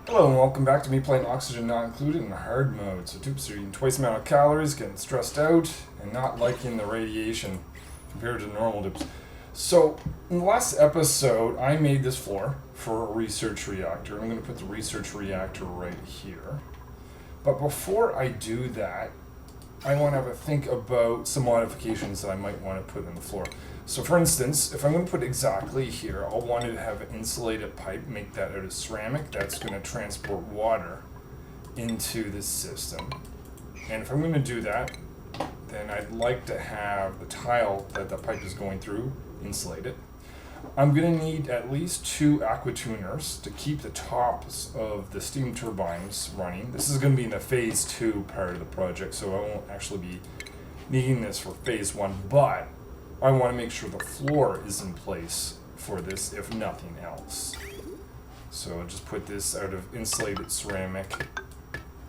Hello and welcome back to me playing Oxygen Not Included in hard mode. So dupes are eating twice the amount of calories, getting stressed out, and not liking the radiation compared to normal dupes. So in the last episode, I made this floor for a research reactor. I'm going to put the research reactor right here. But before I do that, I want to have a think about some modifications that I might want to put in the floor. So for instance, if I'm going to put exactly here, I'll want to have an insulated pipe, make that out of ceramic. That's going to transport water into this system. And if I'm going to do that, then I'd like to have the tile that the pipe is going through insulated. I'm going to need at least 2 aqua tuners to keep the tops of the steam turbines running. This is going to be in the phase 2 part of the project, so I won't actually be needing this for phase 1, but I want to make sure the floor is in place for this, if nothing else. So I'll just put this out of insulated ceramic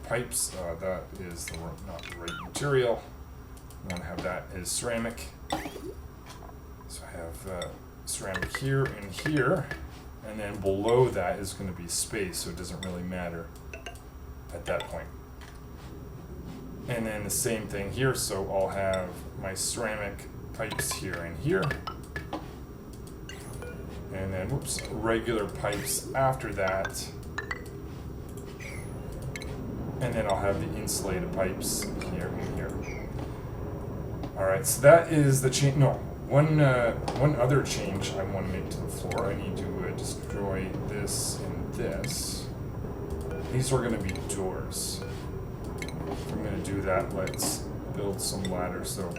pipes. That is not the right material. I want to have that as ceramic. So I have ceramic here and here, and then below that is going to be space, so it doesn't really matter at that point. And then the same thing here, so I'll have my ceramic pipes here and here, and then regular pipes after that, and then I'll have the insulated pipes here and here. Alright, so that is the change. No, one other change I want to make to the floor. I need to destroy this and this. These are going to be doors. If I'm going to do that, let's build some ladders so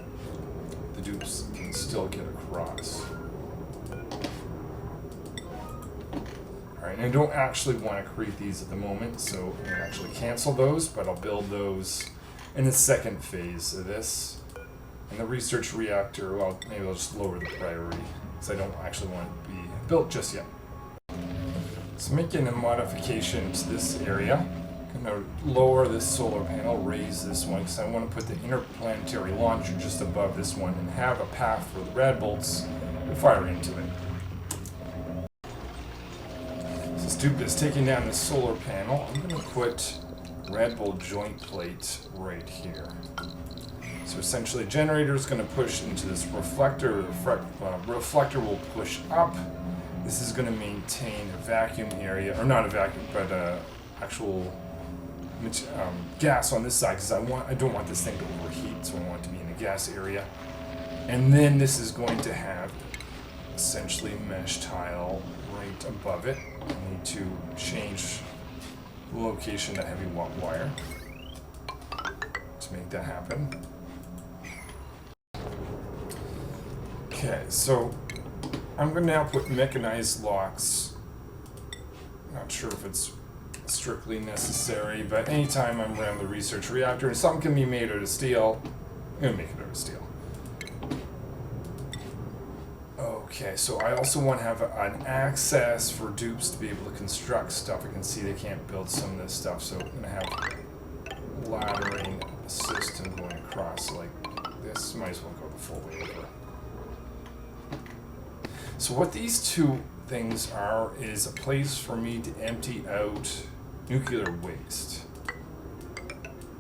the dupes can still get across. Alright, and I don't actually want to create these at the moment, so I'm going to actually cancel those, but I'll build those in the second phase of this. And the research reactor, well, maybe I'll just lower the priority, because I don't actually want it to be built just yet. So making a modification to this area. I'm going to lower this solar panel, raise this one, because I want to put the Interplanetary Launcher just above this one and have a path for the rad bolts to fire into it. So this dupe is taking down the solar panel. I'm going to put rad bolt joint plate right here. So essentially, the generator is going to push into this reflector. The reflector will push up. This is going to maintain a vacuum area, or not a vacuum, but actual gas on this side, because I don't want this thing to overheat, so I want it to be in the gas area. And then this is going to have essentially mesh tile right above it. I need to change the location of the heavy watt wire to make that happen. Okay, so I'm going to now put mechanized locks. Not sure if it's strictly necessary, but anytime I'm around the research reactor and something can be made out of steel, I'm going to make it out of steel. Okay, so I also want to have an access for dupes to be able to construct stuff. I can see they can't build some of this stuff, so I'm going to have laddering system going across like this. Might as well go the full way over. So what these two things are is a place for me to empty out nuclear waste.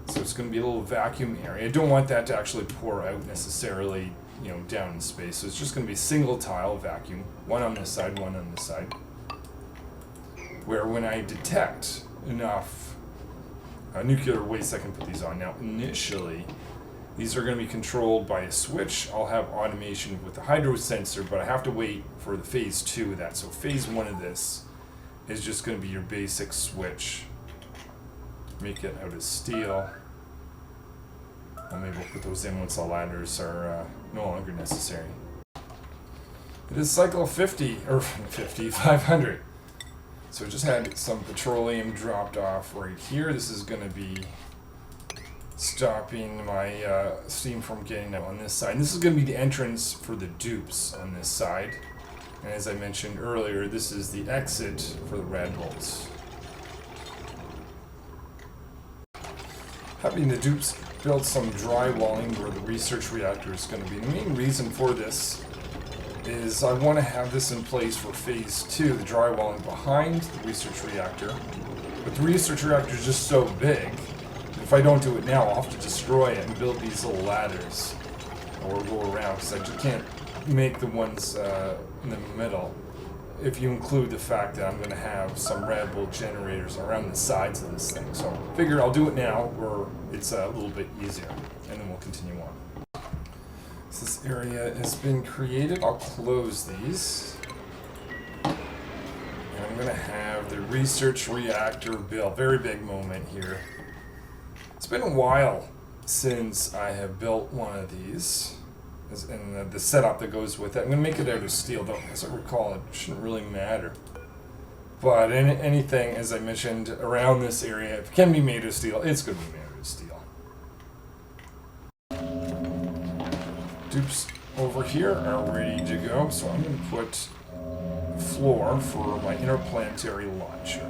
So it's going to be a little vacuum area. I don't want that to actually pour out necessarily, down in space. So it's just going to be single tile vacuum, one on this side, one on this side. Where when I detect enough nuclear waste, I can put these on. Now initially, these are going to be controlled by a switch. I'll have automation with the hydro sensor, but I have to wait for the phase 2 of that. So phase 1 of this is just going to be your basic switch. Make it out of steel. And maybe we'll put those in once the ladders are no longer necessary. It is cycle 500. So just had some petroleum dropped off right here. This is going to be stopping my steam from getting out on this side. And this is going to be the entrance for the dupes on this side. And as I mentioned earlier, this is the exit for the rad bolts. Having the dupes build some drywalling where the research reactor is going to be. The main reason for this is I want to have this in place for phase 2, the drywalling behind the research reactor. But the research reactor is just so big, if I don't do it now, I'll have to destroy it and build these little ladders, or go around, because I just can't make the ones in the middle. If you include the fact that I'm going to have some Red Bull generators around the sides of this thing. So I figure I'll do it now where it's a little bit easier, and then we'll continue on. So this area has been created. I'll close these. And I'm going to have the Research Reactor built. Very big moment here. It's been a while since I have built one of these. And the setup that goes with it. I'm going to make it out of steel, though, as I recall, it shouldn't really matter. But anything, as I mentioned, around this area, if it can be made of steel, it's going to be made out of steel. Dupes over here are ready to go, so I'm going to put a floor for my Interplanetary Launcher.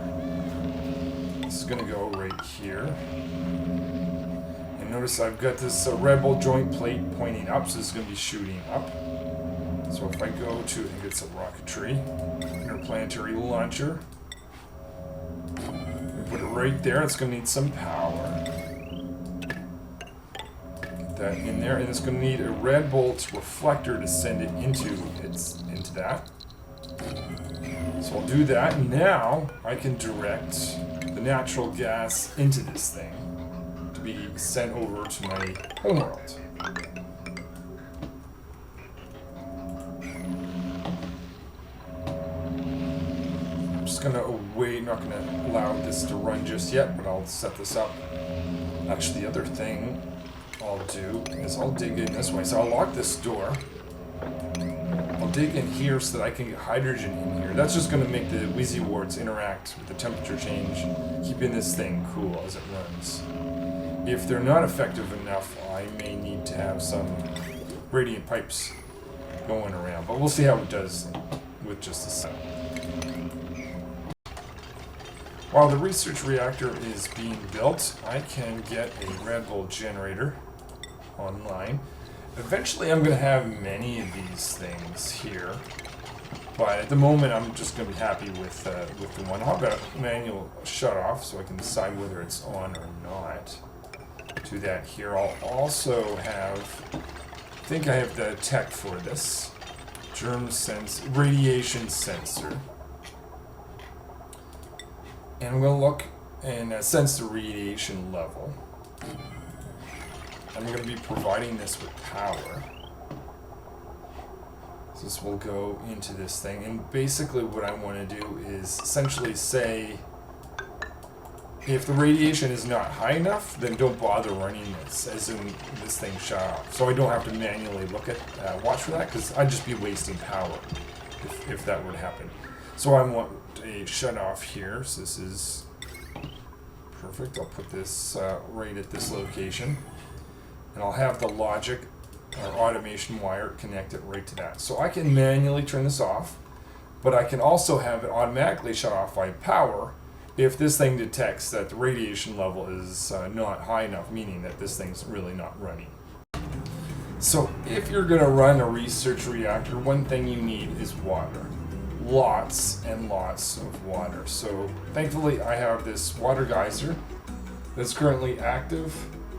This is going to go right here. Notice I've got this Red Bull joint plate pointing up, so this is going to be shooting up. So if I go to, I think it's a rocketry, Interplanetary Launcher, put it right there. It's going to need some power. Get that in there, and it's going to need a red bolt reflector to send it into that. So I'll do that, and now I can direct the natural gas into this thing to be sent over to my homeworld. I'm just gonna wait, not gonna allow this to run just yet, but I'll set this up. Actually, the other thing I'll do is I'll dig in this way. So I'll lock this door. I'll dig in here so that I can get hydrogen in here. That's just gonna make the Wheezy wards interact with the temperature change, keeping this thing cool as it runs. If they're not effective enough, I may need to have some radiant pipes going around, but we'll see how it does with just a setup. While the research reactor is being built, I can get a Red Bull generator online. Eventually I'm going to have many of these things here, but at the moment I'm just going to be happy with the one. I'll have a manual shut off so I can decide whether it's on or not. Do that here. I'll also have, I think I have the tech for this, radiation sensor. And I'm going to look and sense the radiation level. I'm going to be providing this with power. So this will go into this thing. And basically what I want to do is essentially say, if the radiation is not high enough, then don't bother running this, as in this thing shut off. So I don't have to manually look at, watch for that, because I'd just be wasting power if that would happen. So I want a shut off here. So this is perfect. I'll put this right at this location. And I'll have the logic or automation wire connected right to that. So I can manually turn this off, but I can also have it automatically shut off by power if this thing detects that the radiation level is not high enough, meaning that this thing's really not running. So if you're going to run a research reactor, one thing you need is water. Lots and lots of water. So thankfully I have this water geyser that's currently active.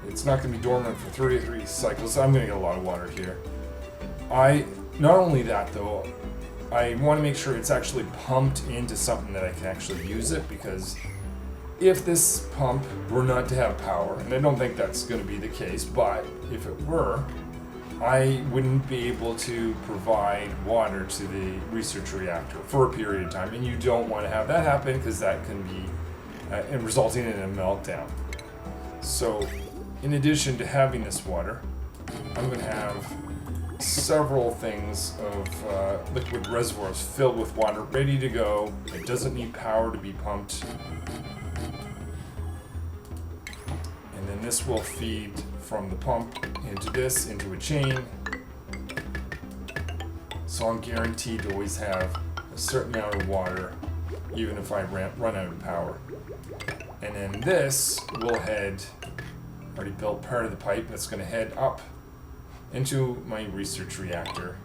It's not going to be dormant for 33 cycles, so I'm going to get a lot of water here. Not only that though, I want to make sure it's actually pumped into something that I can actually use it, because if this pump were not to have power, and I don't think that's going to be the case, but if it were, I wouldn't be able to provide water to the research reactor for a period of time, and you don't want to have that happen because that can be resulting in a meltdown. So in addition to having this water, I'm going to have several things of liquid reservoirs filled with water ready to go. It doesn't need power to be pumped. And then this will feed from the pump into this, into a chain. So I'm guaranteed to always have a certain amount of water, even if I run out of power. And then this will head, already built part of the pipe that's going to head up into my research reactor.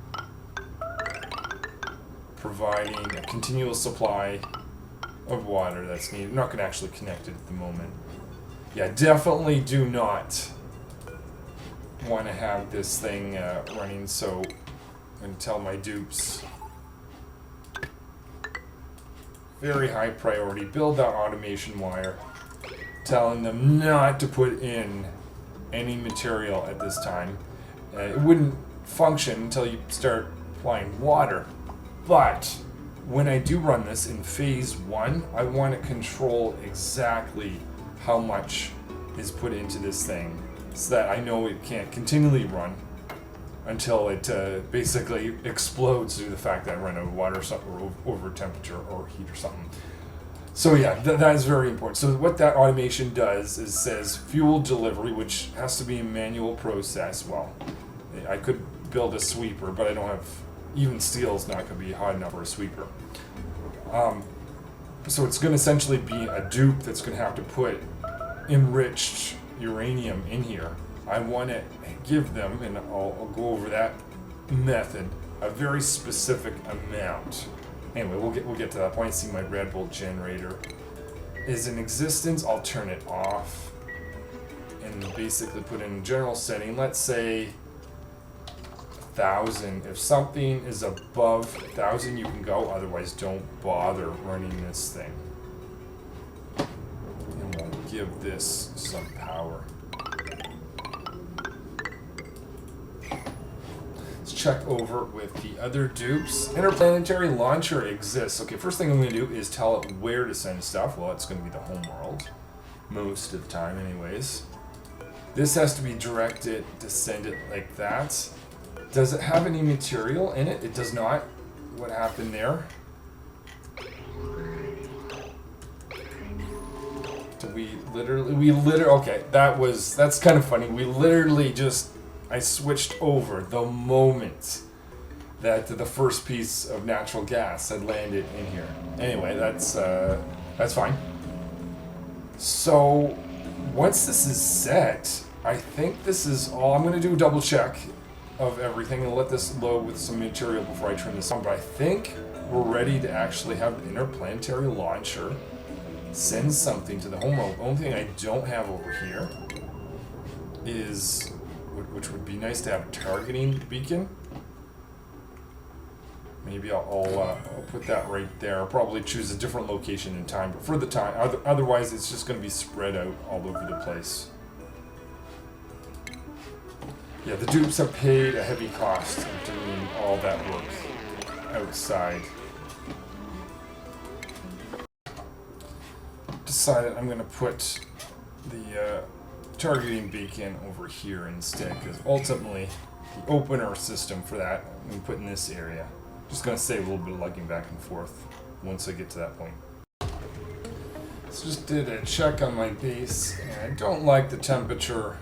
providing a continual supply of water that's needed. I'm not going to actually connect it at the moment. Yeah, definitely do not want to have this thing running, so I'm going to tell my dupes, very high priority, build that automation wire, telling them not to put in any material at this time. It wouldn't function until you start applying water, but when I do run this in phase 1, I want to control exactly how much is put into this thing so that I know it can't continually run until it basically explodes due to the fact that I run out of water or something, or over temperature or heat or something. So yeah, that is very important. So what that automation does is says fuel delivery, which has to be a manual process. Well, I could build a sweeper, but I don't have, even steel's not going to be hot enough for a sweeper. So it's going to essentially be a dupe that's going to have to put enriched uranium in here. I want to give them, and I'll go over that method, a very specific amount. Anyway, we'll get to that point. See, my red bolt generator is in existence. I'll turn it off and basically put in a general setting. Let's say 1,000. If something is above 1,000, you can go. Otherwise, don't bother running this thing. And we'll give this some power. Check over with the other dupes. Interplanetary Launcher exists. Okay, first thing I'm going to do is tell it where to send stuff. Well, it's going to be the home world. Most of the time, anyways. This has to be directed to send it like that. Does it have any material in it? It does not. What happened there? Okay, that's kind of funny. We literally just, I switched over the moment that the first piece of natural gas had landed in here. Anyway, that's fine. So once this is set, I think this is all. I'm going to do a double check of everything and let this load with some material before I turn this on. But I think we're ready to actually have the Interplanetary Launcher send something to the home world. The only thing I don't have over here is, which would be nice to have, a targeting beacon. Maybe I'll put that right there. I'll probably choose a different location in time, but for the time, otherwise it's just going to be spread out all over the place. Yeah, the dupes have paid a heavy cost of doing all that work outside. Decided I'm going to put the targeting beacon over here instead, because ultimately the opener system for that I'm going to put in this area. Just going to save a little bit of lugging back and forth once I get to that point. So just did a check on my base, and I don't like the temperature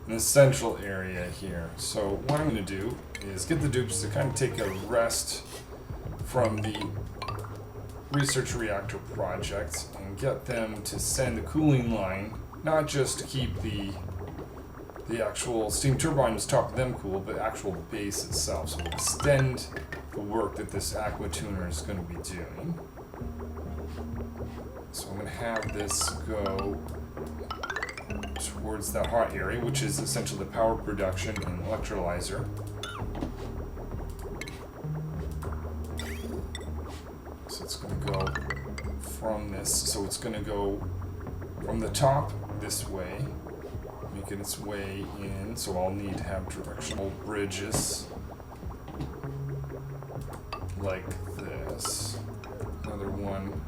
in the central area here. So what I'm going to do is get the dupes to kind of take a rest from the Research Reactor project and get them to send the cooling line, not just to keep the actual steam turbines top of them cool, but actual base itself. So we'll extend the work that this aqua tuner is going to be doing. So I'm going to have this go towards that hot area, which is essentially the power production and electrolyzer. So it's going to go from this, so it's going to go from the top this way, making its way in, so I'll need to have directional bridges like this. Another one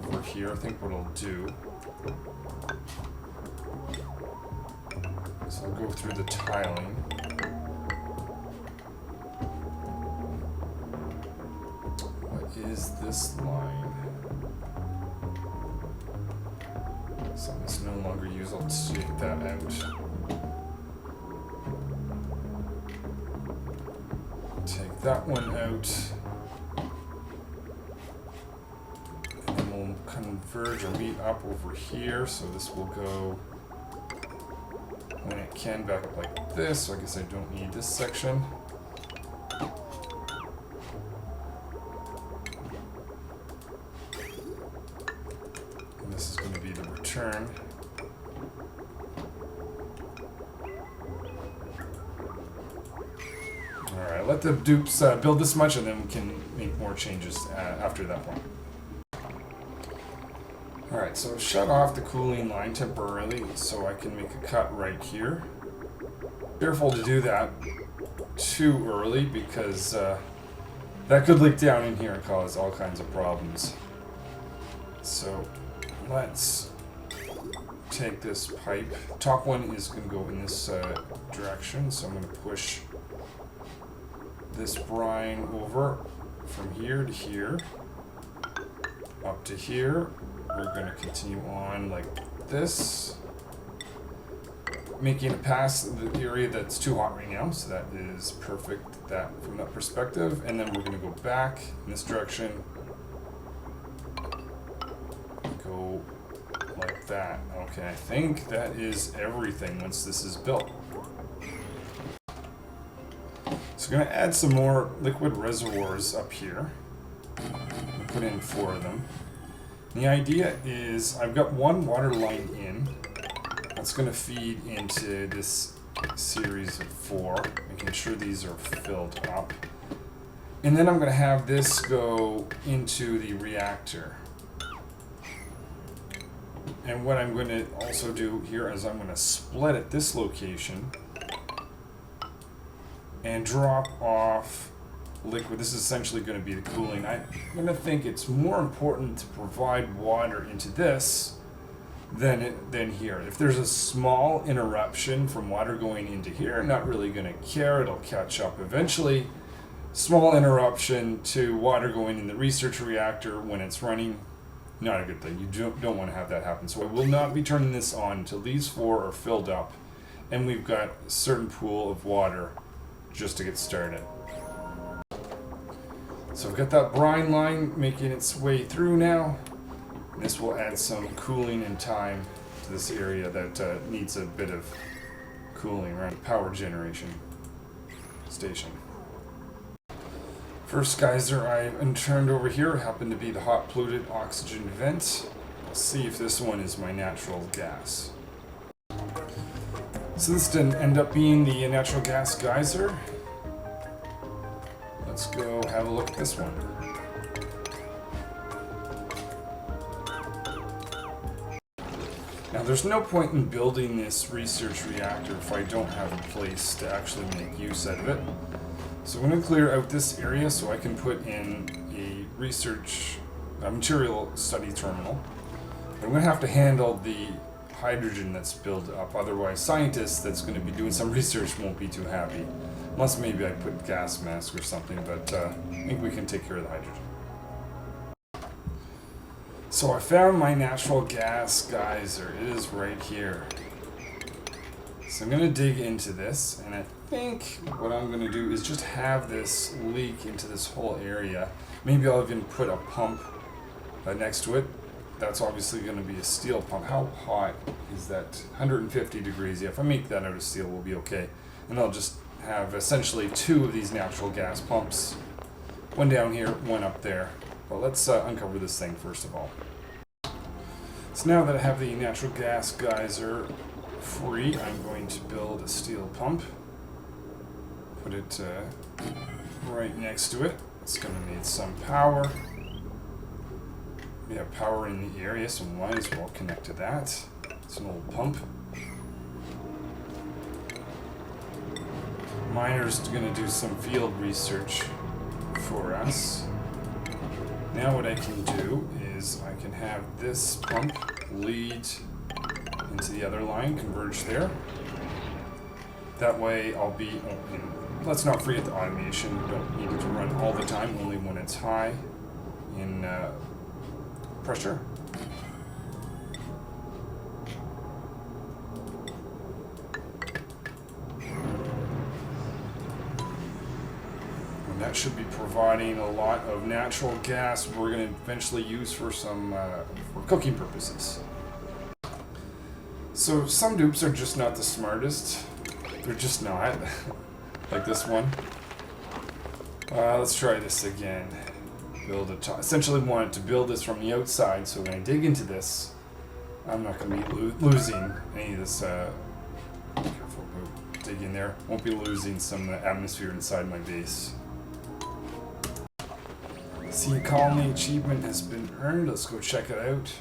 over here. I think what I'll do, so I'll go through the tiling. What is this line? Something's no longer used. I'll take that out. Take that one out. And then we'll converge or meet up over here. So this will go, when it can, back up like this. So I guess I don't need this section. turn. Alright, let the dupes build this much and then we can make more changes after that point. Alright, so shut off the cooling line temporarily so I can make a cut right here. Careful to do that too early because that could leak down in here and cause all kinds of problems. So let's take this pipe. Top one is going to go in this direction, so I'm going to push this brine over from here to here, up to here. We're going to continue on like this, making it past the area that's too hot right now, so that is perfect that from that perspective. And then we're going to go back in this direction, go like that. Okay, I think that is everything once this is built. So I'm going to add some more liquid reservoirs up here. I'll put in 4 of them. The idea is I've got one water line in that's going to feed into this series of 4, making sure these are filled up. And then I'm going to have this go into the reactor. And what I'm going to also do here is I'm going to split at this location and drop off liquid. This is essentially going to be the cooling. I'm going to think it's more important to provide water into this than here. If there's a small interruption from water going into here, not really going to care. It'll catch up eventually. Small interruption to water going in the research reactor when it's running, not a good thing. You don't want to have that happen. So I will not be turning this on until these 4 are filled up and we've got a certain pool of water just to get started. So I've got that brine line making its way through now. This will add some cooling and time to this area that needs a bit of cooling around the power generation station. First geyser I turned over here happened to be the hot polluted oxygen vent. Let's see if this one is my natural gas. So this didn't end up being the natural gas geyser. Let's go have a look at this one. Now there's no point in building this research reactor if I don't have a place to actually make use out of it. So I'm going to clear out this area so I can put in a research material study terminal. I'm going to have to handle the hydrogen that's built up, otherwise scientists that's going to be doing some research won't be too happy. Unless maybe I put gas mask or something, but I think we can take care of the hydrogen. So I found my natural gas geyser. It is right here. So I'm going to dig into this, and I think what I'm going to do is just have this leak into this whole area. Maybe I'll even put a pump next to it. That's obviously going to be a steel pump. How hot is that? 150 degrees. Yeah, if I make that out of steel, we'll be okay. And I'll just have essentially 2 of these natural gas pumps. One down here, one up there. But let's uncover this thing first of all. So now that I have the natural gas geyser free, I'm going to build a steel pump. Put it right next to it. It's going to need some power. We have power in the area, so we might as well connect to that. It's an old pump. Miner's going to do some field research for us. Now what I can do is I can have this pump lead into the other line, converge there. That way I'll be, let's not forget the automation. We don't need it to run all the time, only when it's high in pressure. And that should be providing a lot of natural gas we're going to eventually use for some for cooking purposes. So some dupes are just not the smartest. They're just not. Like this one. Let's try this again. Build a top. Essentially wanted to build this from the outside, so when I dig into this, I'm not going to be losing any of this. Careful, dig in there. Won't be losing some atmosphere inside my base. See, colony achievement has been earned. Let's go check it out.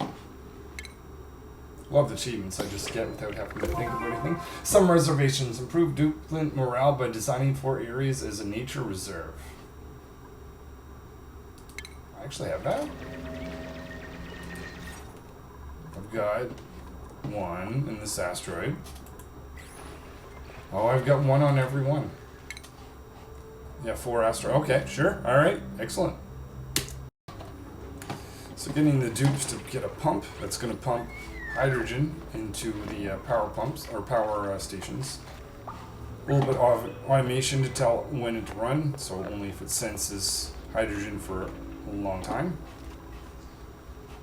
Love the achievements I just get without having to think of anything. Some reservations improve duplicate morale by designing 4 areas as a nature reserve. I actually have that. I've got 1 in this asteroid. Oh, I've got 1 on every one. Yeah, 4 asteroids. Okay, sure. All right, excellent. So getting the dupes to get a pump that's going to pump hydrogen into the power pumps or power stations. A little bit of automation to tell when it to run, so only if it senses hydrogen for a long time.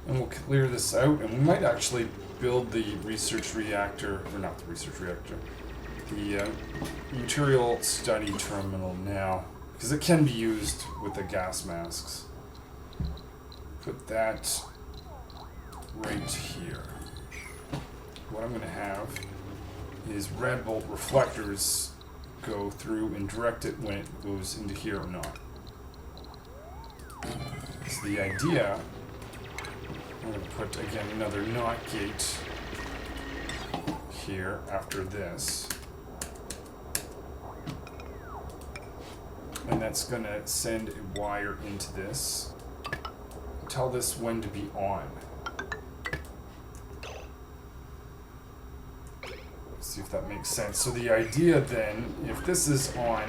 And we'll clear this out, and we might actually build the research reactor, or not the research reactor, the material study terminal now, because it can be used with the gas masks. Put that right here. What I'm going to have is red bolt reflectors go through and direct it when it goes into here or not. So the idea, I'm going to put again another NOT gate here after this. And that's going to send a wire into this. Tell this when to be on. See if that makes sense. So the idea then, if this is on,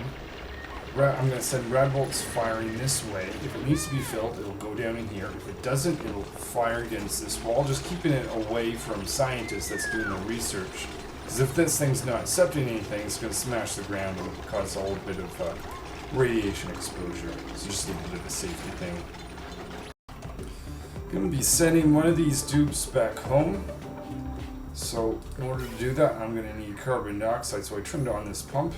I'm going to send red bolts firing this way. If it needs to be filled, it'll go down in here. If it doesn't, it'll fire against this wall, just keeping it away from scientists that's doing the research. Because if this thing's not accepting anything, it's going to smash the ground and cause a whole bit of radiation exposure. So just a bit of a safety thing. Going to be sending one of these dupes back home. So in order to do that, I'm going to need carbon dioxide. So I turned on this pump,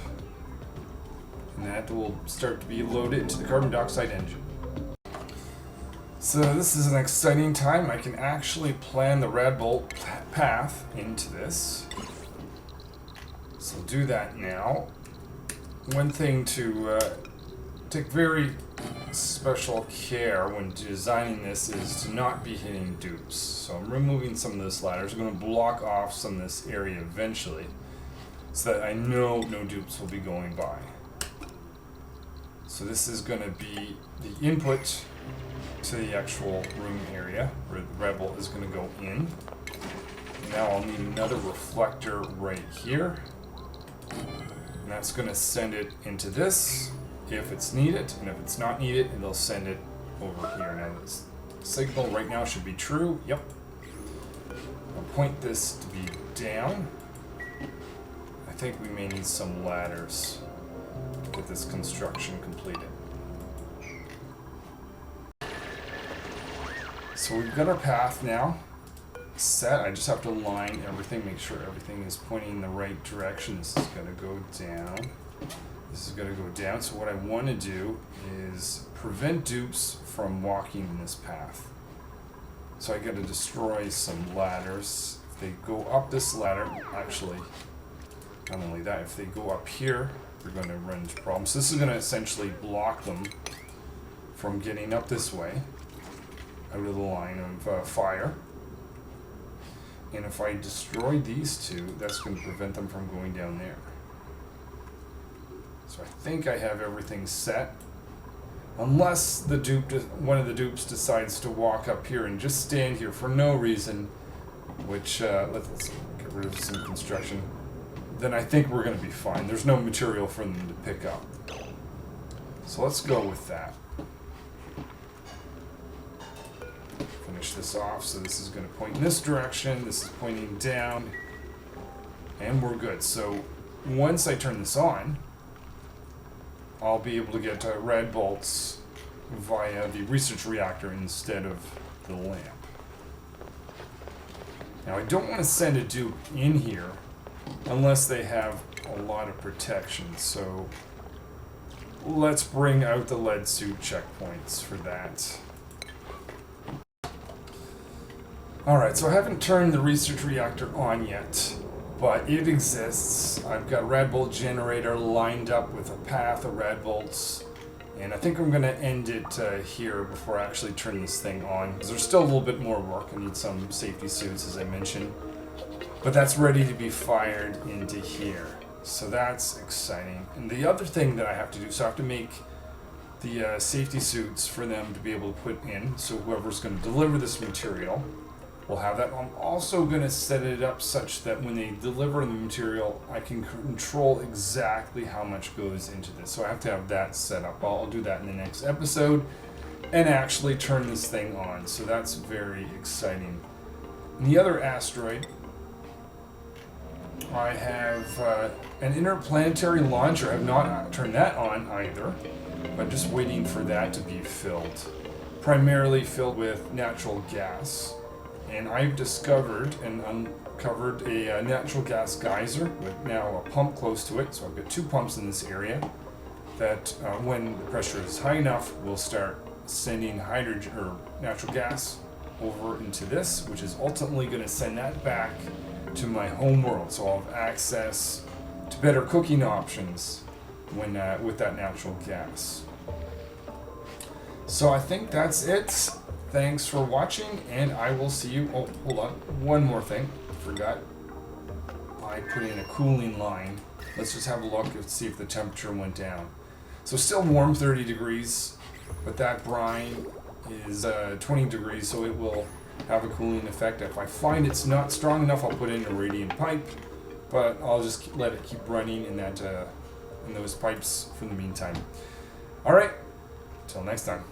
and that will start to be loaded into the carbon dioxide engine. So this is an exciting time. I can actually plan the red bolt path into this. So I'll do that now. One thing to take very special care when designing this is to not be hitting dupes. So I'm removing some of those ladders. I'm going to block off some of this area eventually so that I know no dupes will be going by. So this is going to be the input to the actual room area where the red bolt is going to go in. Now I'll need another reflector right here. And that's going to send it into this if it's needed, and if it's not needed, it'll send it over here. Now this signal right now should be true. Yep. I'll point this to be down. I think we may need some ladders to get this construction completed. So we've got our path now set. I just have to align everything, make sure everything is pointing in the right direction. This is going to go down. This is going to go down. So what I want to do is prevent dupes from walking in this path. So I got to destroy some ladders. If they go up this ladder, actually, not only that, if they go up here, they're going to run into problems. So this is going to essentially block them from getting up this way, out of the line of fire. And if I destroy these two, that's going to prevent them from going down there. So I think I have everything set. Unless the one of the dupes decides to walk up here and just stand here for no reason, which, let's get rid of some construction, then I think we're going to be fine. There's no material for them to pick up. So let's go with that. Finish this off. So this is going to point in this direction. This is pointing down. And we're good. So once I turn this on, I'll be able to get red bolts via the research reactor instead of the lamp. Now I don't want to send a dupe in here unless they have a lot of protection, so let's bring out the lead suit checkpoints for that. Alright, so I haven't turned the research reactor on yet, but it exists. I've got a rad bolt generator lined up with a path of rad bolts, and I think I'm going to end it here before I actually turn this thing on, because there's still a little bit more work. I need some safety suits, as I mentioned, but that's ready to be fired into here. So that's exciting. And the other thing that I have to do, so I have to make the safety suits for them to be able to put in, so whoever's going to deliver this material will have that. I'm also going to set it up such that when they deliver the material, I can control exactly how much goes into this. So I have to have that set up. I'll do that in the next episode and actually turn this thing on. So that's very exciting. And the other asteroid, I have an interplanetary launcher. I have not turned that on either. I'm just waiting for that to be filled. Primarily filled with natural gas. And I've discovered and uncovered a natural gas geyser with now a pump close to it. So I've got 2 pumps in this area that when the pressure is high enough, will start sending hydrogen or natural gas over into this, which is ultimately going to send that back to my home world. So I'll have access to better cooking options when with that natural gas. So I think that's it. Thanks for watching, and I will see you. Oh, hold on. One more thing. Forgot. I put in a cooling line. Let's just have a look and see if the temperature went down. So still warm, 30 degrees, but that brine is 20 degrees, so it will have a cooling effect. If I find it's not strong enough, I'll put in a radiant pipe, but I'll just let it keep running in that in those pipes for the meantime. All right. Till next time.